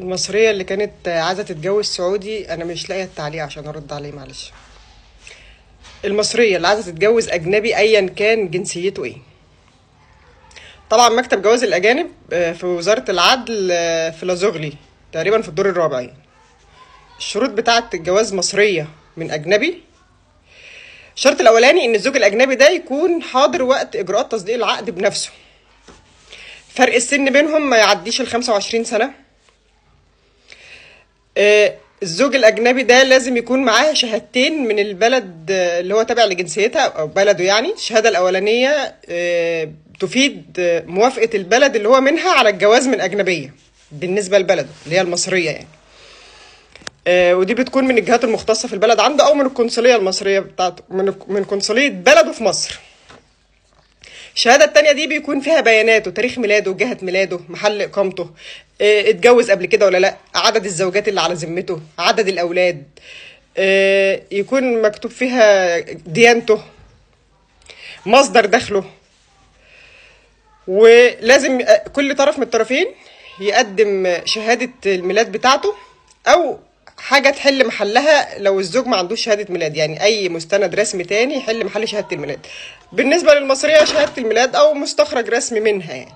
المصرية اللي كانت عايزة تتجوز سعودي، أنا مش لاقية التعليق عشان أرد عليه، معلش. المصرية اللي عايزة تتجوز أجنبي أيا كان جنسيته إيه. طبعا مكتب جواز الأجانب في وزارة العدل في لازوغلي تقريبا في الدور الرابع يعني. الشروط بتاعة الجواز مصرية من أجنبي: الشرط الأولاني إن الزوج الأجنبي ده يكون حاضر وقت إجراءات تصديق العقد بنفسه. فرق السن بينهم ما يعديش 25 سنة. الزوج الأجنبي ده لازم يكون معاه شهادتين من البلد اللي هو تابع لجنسيتها أو بلده. يعني الشهادة الأولانية تفيد موافقة البلد اللي هو منها على الجواز من أجنبية بالنسبة لبلده اللي هي المصرية يعني. ودي بتكون من الجهات المختصة في البلد عنده أو من القنصلية المصرية بتاعته، من قنصلية بلده في مصر. الشهادة التانية دي بيكون فيها بياناته، تاريخ ميلاده، جهة ميلاده، محل إقامته، اتجوز قبل كده ولا لأ، عدد الزوجات اللي على ذمته، عدد الأولاد، يكون مكتوب فيها ديانته، مصدر دخله. ولازم كل طرف من الطرفين يقدم شهادة الميلاد بتاعته أو حاجة تحل محلها لو الزوج ما عندوش شهادة ميلاد، يعني أي مستند رسمي تاني يحل محل شهادة الميلاد. بالنسبة للمصرية شهادة الميلاد أو مستخرج رسمي منها يعني.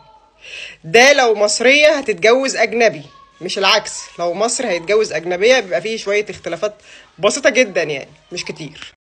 ده لو مصرية هتتجوز أجنبي، مش العكس. لو مصر هيتجوز أجنبية بيبقى فيه شوية اختلافات بسيطة جدا يعني، مش كتير.